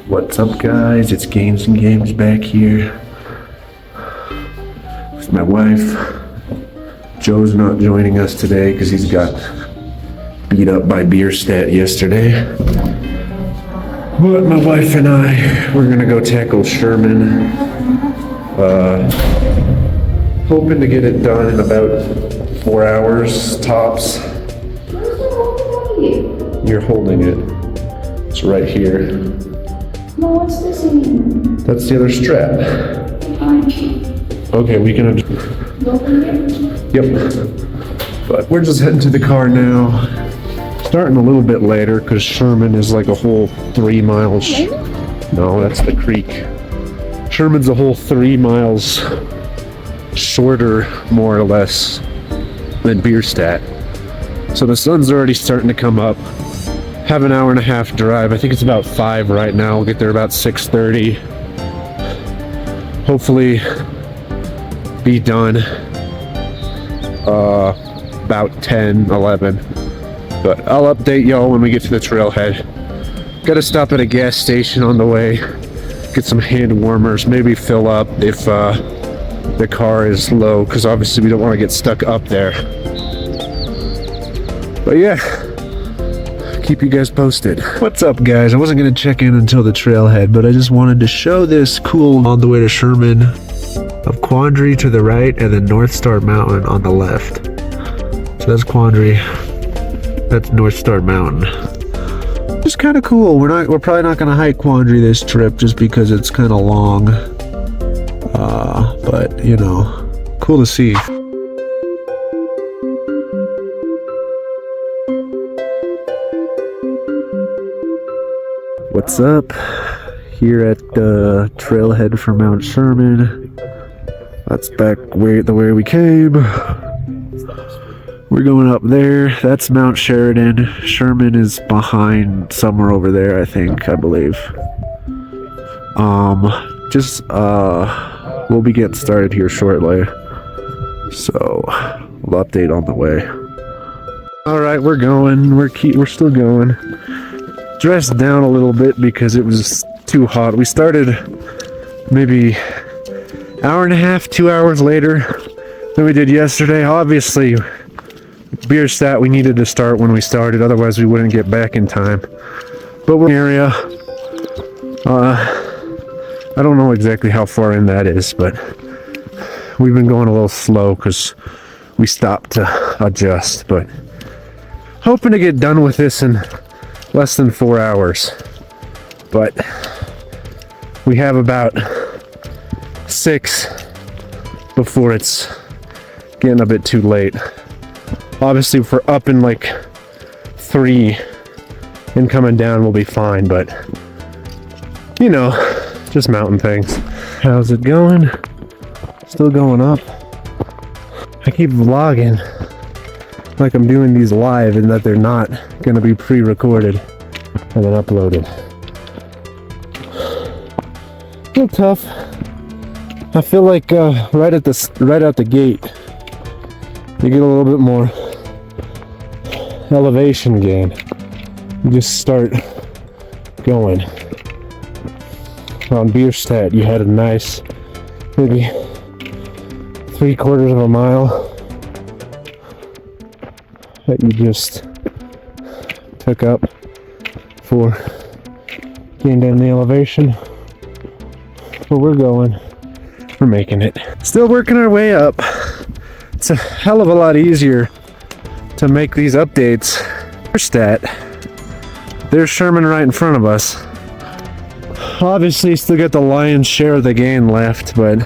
What's up, guys? It's Games and Games back here with my wife. Joe's not joining us today because he's got beat up by Bierstadt yesterday. But my wife and I, we're gonna go tackle Sherman. Hoping to get it done in about 4 hours tops. You're holding it. It's right here. No, what's this in? That's the other strap. Okay, we can. Yep. But we're just heading to the car now. Starting a little bit later because Sherman is like a whole 3 miles. No, that's the creek. Sherman's a whole 3 miles shorter, more or less, than Bierstadt. So the sun's already starting to come up. Have an hour and a half drive. I think it's about 5 right now. We'll get there about 6:30. Hopefully be done about 10, 11. But I'll update y'all when we get to the trailhead. Gotta stop at a gas station on the way. Get some hand warmers. Maybe fill up if the car is low, because obviously we don't want to get stuck up there. But yeah, keep you guys posted. What's up, guys? I wasn't gonna check in until the trailhead, but I just wanted to show this cool on the way to Sherman of Quandary to the right and then North Star Mountain on the left. So that's Quandary, that's North Star Mountain. It's kind of cool. We're probably not gonna hike Quandary this trip just because it's kind of long. But you know, cool to see. What's up? Here at the trailhead for Mount Sherman. That's back the way we came. We're going up there. That's Mount Sheridan. Sherman is behind somewhere over there, I believe. We'll be getting started here shortly. So, we'll update on the way. Alright, we're going. We're still going. Dressed down a little bit because it was too hot. We started maybe hour and a half, 2 hours later than we did yesterday. Obviously, Bierstadt, we needed to start when we started, otherwise we wouldn't get back in time. But we're in the area. I don't know exactly how far in that is, but we've been going a little slow because we stopped to adjust. But hoping to get done with this in less than 4 hours. But we have about 6 before it's getting a bit too late. Obviously, if we're up in like 3 and coming down, we'll be fine, but you know, just mountain things. How's it going? Still going up. I keep vlogging like I'm doing these live and that they're not gonna be pre-recorded and then uploaded. A little tough. I feel like right out the gate, you get a little bit more elevation gain. You just start going. On Bierstadt, you had a nice, maybe 3/4 of a mile that you just took up for getting down the elevation. But we're going. We're making it. Still working our way up. It's a hell of a lot easier to make these updates. Bierstadt. There's Sherman right in front of us. Obviously, still got the lion's share of the gain left, but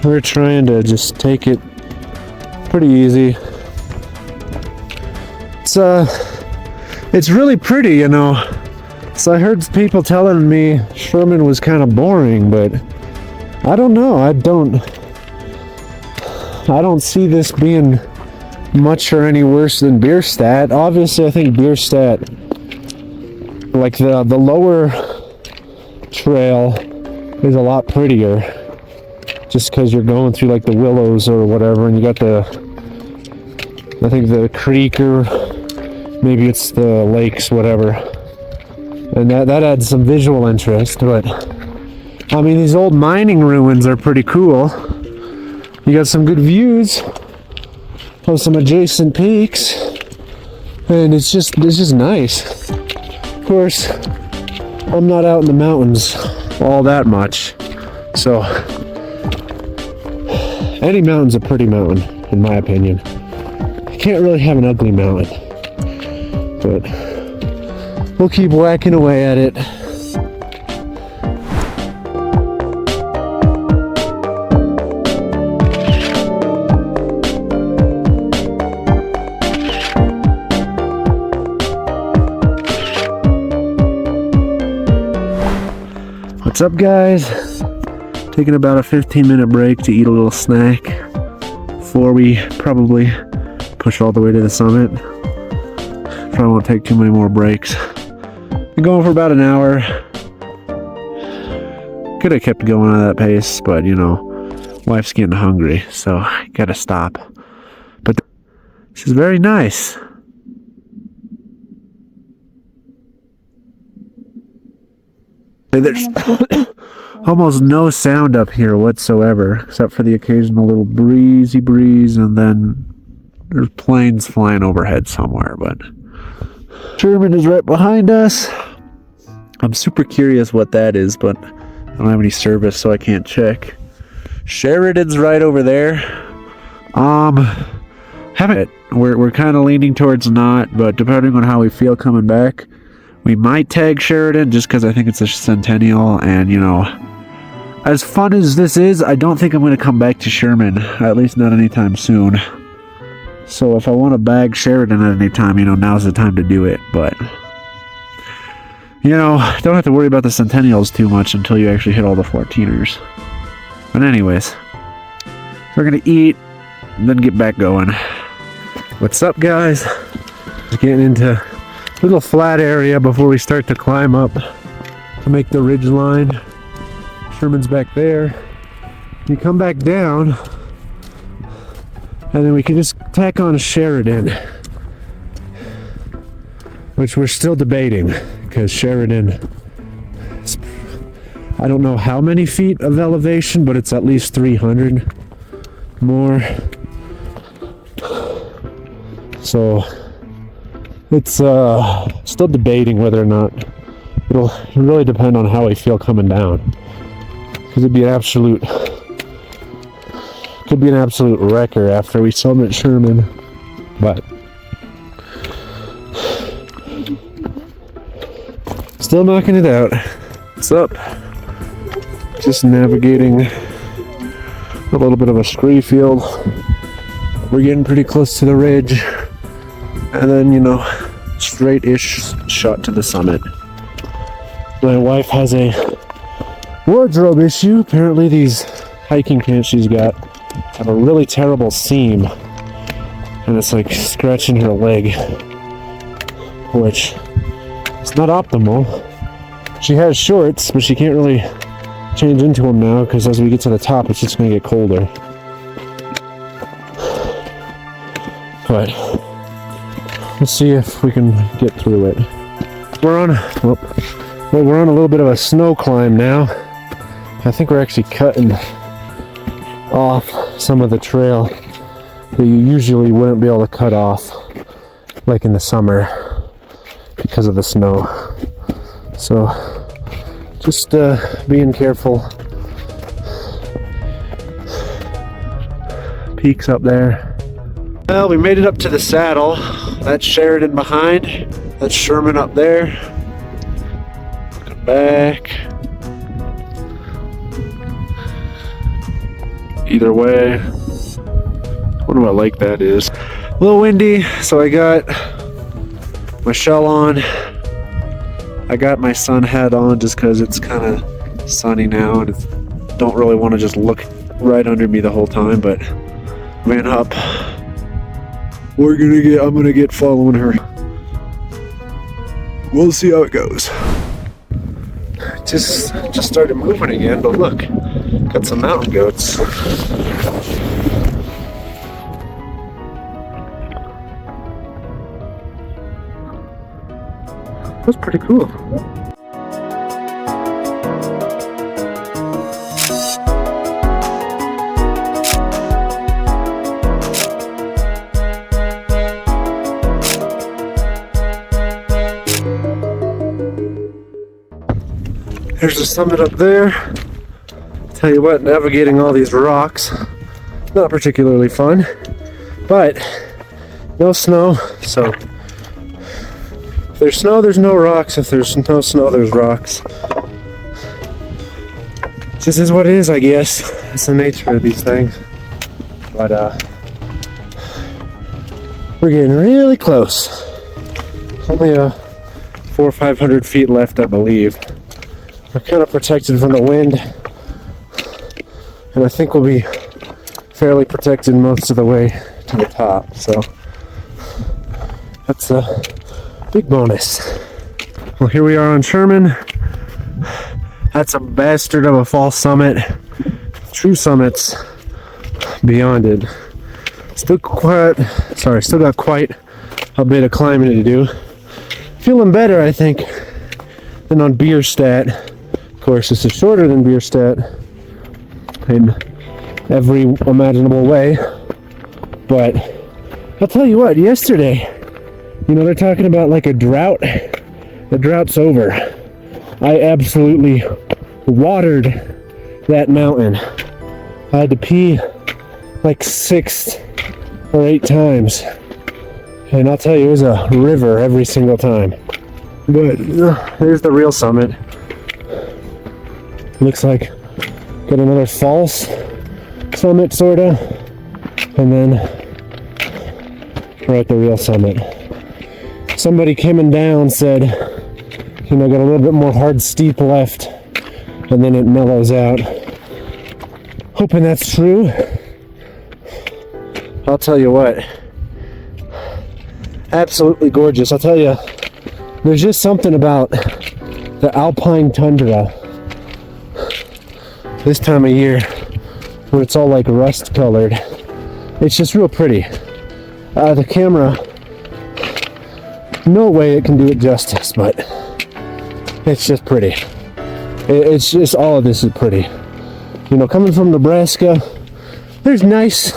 we're trying to just take it pretty easy. It's really pretty, you know. So I heard people telling me Sherman was kind of boring, but I don't know. I don't see this being much or any worse than Bierstadt. Obviously, I think Bierstadt, like the lower trail, is a lot prettier, just because you're going through like the willows or whatever, and you got I think the creek, or maybe it's the lakes, whatever. And that adds some visual interest, but I mean, these old mining ruins are pretty cool. You got some good views of some adjacent peaks, and it's just nice. Of course, I'm not out in the mountains all that much, so any mountain's a pretty mountain, in my opinion. You can't really have an ugly mountain, but we'll keep whacking away at it. What's up, guys? Taking about a 15-minute break to eat a little snack before we probably push all the way to the summit. Probably won't take too many more breaks. Been going for about an hour. Could have kept going at that pace, but you know, wife's getting hungry, so I gotta stop. But this is very nice. There's almost no sound up here whatsoever, except for the occasional little breezy breeze, and then there's planes flying overhead somewhere, but Sherman is right behind us. I'm super curious what that is, but I don't have any service, so I can't check. Sheridan's right over there. Haven't. We're kind of leaning towards not, but depending on how we feel coming back, we might tag Sheridan just because I think it's a centennial, and you know, as fun as this is, I don't think I'm going to come back to Sherman, at least not anytime soon. So if I want to bag Sheridan at any time, you know, now's the time to do it. But you know, don't have to worry about the centennials too much until you actually hit all the 14ers. But anyways, we're going to eat and then get back going. What's up, guys? Just getting into a little flat area before we start to climb up to make the ridge line. Sherman's back there. You come back down, and then we can just tack on Sheridan, which we're still debating because Sheridan, I don't know how many feet of elevation, but it's at least 300 more. So it's still debating whether or not it'll really depend on how we feel coming down, because it'd be an absolute wrecker after we summit Sherman. But still knocking it out. What's up? Just navigating a little bit of a scree field. We're getting pretty close to the ridge, and then, you know, straight-ish shot to the summit. My wife has a wardrobe issue. Apparently these hiking pants she's got have a really terrible seam, and it's like scratching her leg, which is not optimal. She has shorts, but she can't really change into them now because as we get to the top, it's just going to get colder. But let's see if we can get through it. We're on a little bit of a snow climb now. I think we're actually cutting off some of the trail that you usually wouldn't be able to cut off, like in the summer, because of the snow. So just being careful. Peaks up there. Well, we made it up to the saddle. That's Sheridan behind. That's Sherman up there. Come back. Either way, I wonder what lake that is. A little windy, so I got my shell on. I got my sun hat on just because it's kind of sunny now, and don't really want to just look right under me the whole time. But man up. I'm gonna get following her. We'll see how it goes. Just started moving again, but look, got some mountain goats. That's pretty cool. There's the summit up there. Tell you what, navigating all these rocks, not particularly fun, but no snow, so if there's snow, there's no rocks. If there's no snow, there's rocks. This is what it is, I guess. It's the nature of these things. But we're getting really close. Only 400 or 500 feet left, I believe. We're kind of protected from the wind, and I think we'll be fairly protected most of the way to the top. So that's a big bonus. Well, here we are on Sherman. That's a bastard of a false summit. True summits beyond it. Still got quite a bit of climbing to do. Feeling better, I think, than on Bierstadt. Of course, this is shorter than Bierstadt in every imaginable way. But I'll tell you what, yesterday, they're talking about like a drought. The drought's over. I absolutely watered that mountain. I had to pee like 6 or 8 times. And I'll tell you, it was a river every single time. But here's the real summit. Looks like got another false summit, sorta. And then we're at the real summit. Somebody coming down said, got a little bit more hard steep left, and then it mellows out. Hoping that's true. I'll tell you what, absolutely gorgeous. I'll tell you, there's just something about the alpine tundra this time of year where it's all like rust colored. It's just real pretty. The camera, no way it can do it justice, but it's just pretty. It's just, all of this is pretty. Coming from Nebraska, there's nice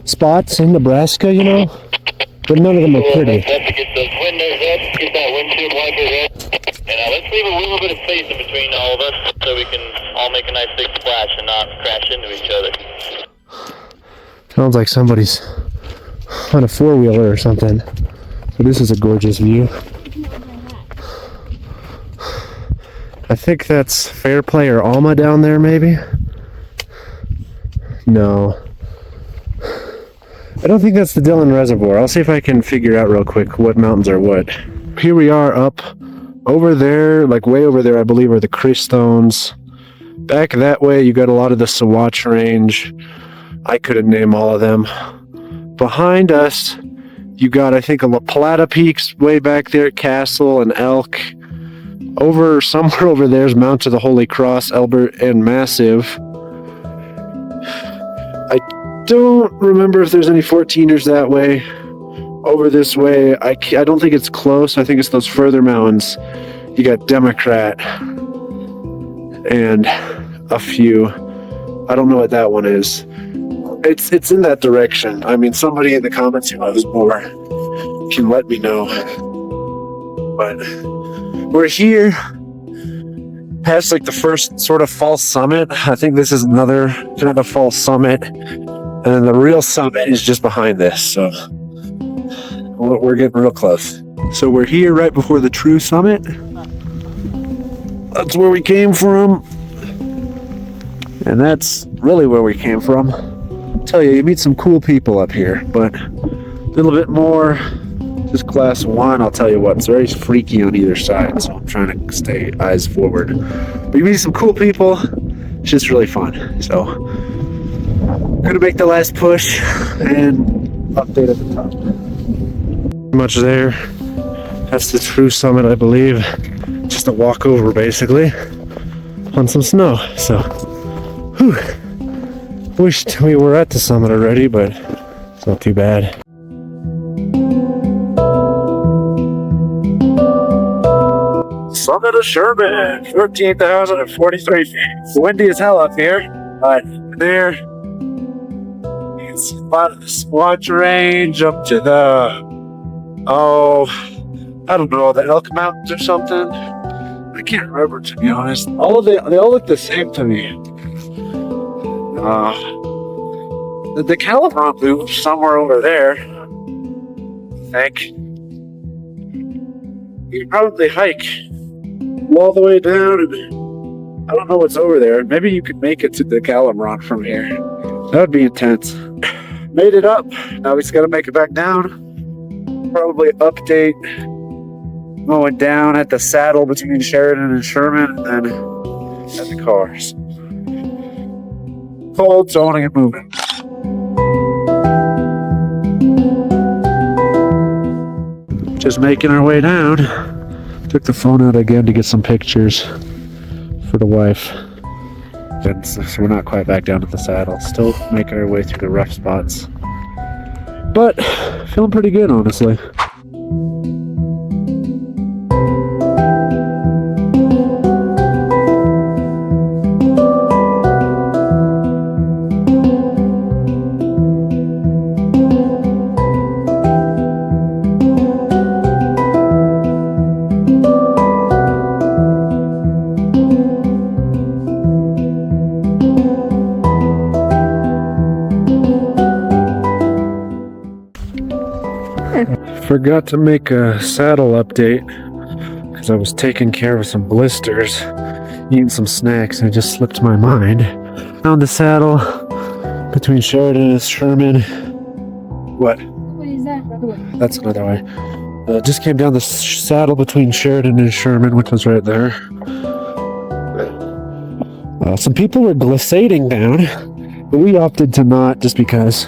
spots in Nebraska, but none of them are pretty. Have to get those windows up, get that windshield wiper up, and let's leave a little bit of space in between all of us so we can all make a nice big splash and not crash into each other. Sounds like somebody's on a four-wheeler or something. But this is a gorgeous view. I think that's Fairplay or Alma down there, maybe? No. I don't think that's the Dillon Reservoir. I'll see if I can figure out real quick what mountains are what. Here we are up over there, like way over there, I believe, are the Christones. Back that way, you got a lot of the Sawatch Range. I couldn't name all of them. Behind us, you got, I think, a La Plata Peaks way back there, Castle and Elk. Somewhere over there is Mount of the Holy Cross, Elbert, and Massive. I don't remember if there's any 14ers that way. Over this way, I don't think it's close. I think it's those further mountains. You got Democrat and a few. I don't know what that one is. It's in that direction. I mean, somebody in the comments who knows more can let me know. But we're here past like the first sort of false summit. I think this is another kind of false summit. And then the real summit is just behind this. So we're getting real close. So we're here right before the true summit. That's where we came from. And that's really where we came from. I'll tell you meet some cool people up here, but a little bit more just class 1. I'll tell you what, it's very freaky on either side, so I'm trying to stay eyes forward. But you meet some cool people. It's just really fun. So I'm gonna make the last push and update at the top. Pretty much there. That's the true summit, I believe. Just a walk over, basically, on some snow. So, whew. Wished we were at the summit already, but it's not too bad. Summit of Sherman, 14,043 feet. It's windy as hell up here, but there, it's a lot of the Sawatch Range up to the, I don't know, the Elk Mountains or something. I can't remember, to be honest. They all look the same to me. The California moved somewhere over there, I think. You could probably hike all the way down, and I don't know what's over there. Maybe you could make it to the Calamron from here. That would be intense. Made it up. Now we just gotta make it back down. Probably update going down at the saddle between Sheridan and Sherman, and then at the cars. Cold, so I want to get moving. Just making our way down. Took the phone out again to get some pictures for the wife. And so we're not quite back down at the saddle. Still making our way through the rough spots. But feeling pretty good, honestly. Forgot to make a saddle update because I was taking care of some blisters, eating some snacks, and it just slipped my mind. Found the saddle between Sheridan and Sherman. What? What is that? That's another way. Just came down the saddle between Sheridan and Sherman, which was right there. Some people were glissading down, but we opted to not just because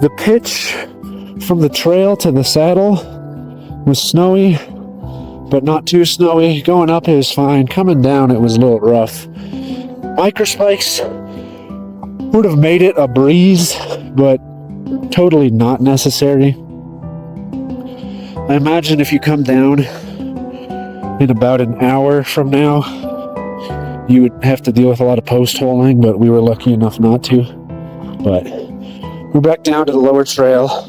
the pitch from the trail to the saddle was snowy, but not too snowy. Going up it was fine. Coming down it was a little rough. Microspikes would have made it a breeze, but totally not necessary. I imagine if you come down in about an hour from now, you would have to deal with a lot of post holing, but we were lucky enough not to. But we're back down to the lower trail,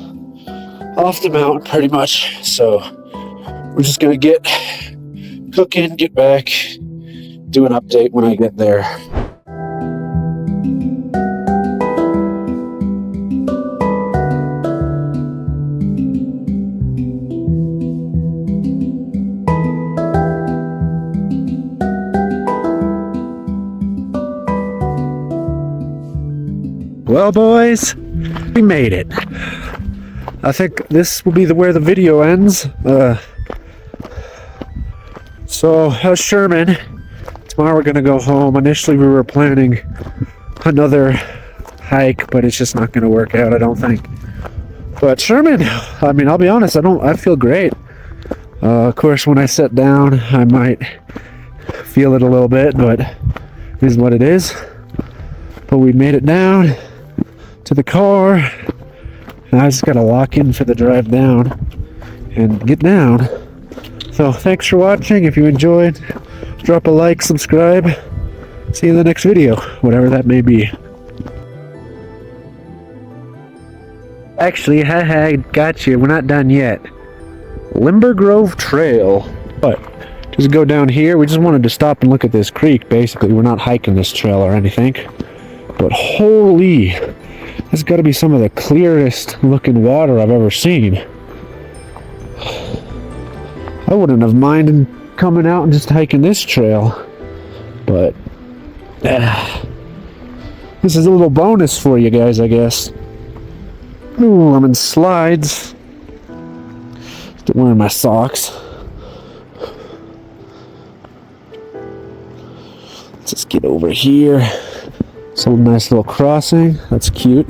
off the mountain pretty much. So we're just gonna get cooking, get back, do an update when I get there. Well, boys, we made it. I think this will be where the video ends. So, how's Sherman? Tomorrow we're gonna go home. Initially, we were planning another hike, but it's just not gonna work out, I don't think. But Sherman, I mean, I'll be honest, I feel great. Of course, when I sit down, I might feel it a little bit, but it is what it is. But we made it down to the car, and I just gotta lock in for the drive down and get down. So thanks for watching. If you enjoyed, drop a like, subscribe. See you in the next video, whatever that may be. Actually, haha, got you. We're not done yet. Limber Grove Trail. But just go down here. We just wanted to stop and look at this creek. Basically, we're not hiking this trail or anything. But holy, that's got to be some of the clearest looking water I've ever seen. I wouldn't have minded coming out and just hiking this trail, but this is a little bonus for you guys, I guess. Ooh, I'm in slides. Still wearing my socks. Let's just get over here. It's a nice little crossing. That's cute.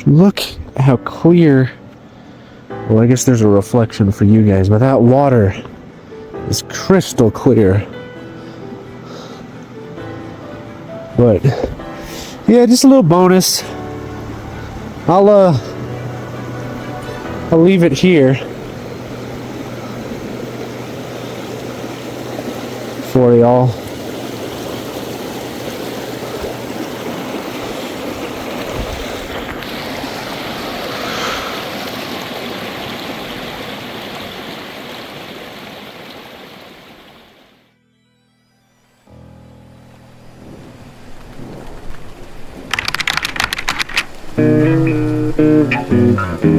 Look how clear. Well, I guess there's a reflection for you guys, but that water is crystal clear. But yeah, just a little bonus. I'll leave it here for y'all. Colorados.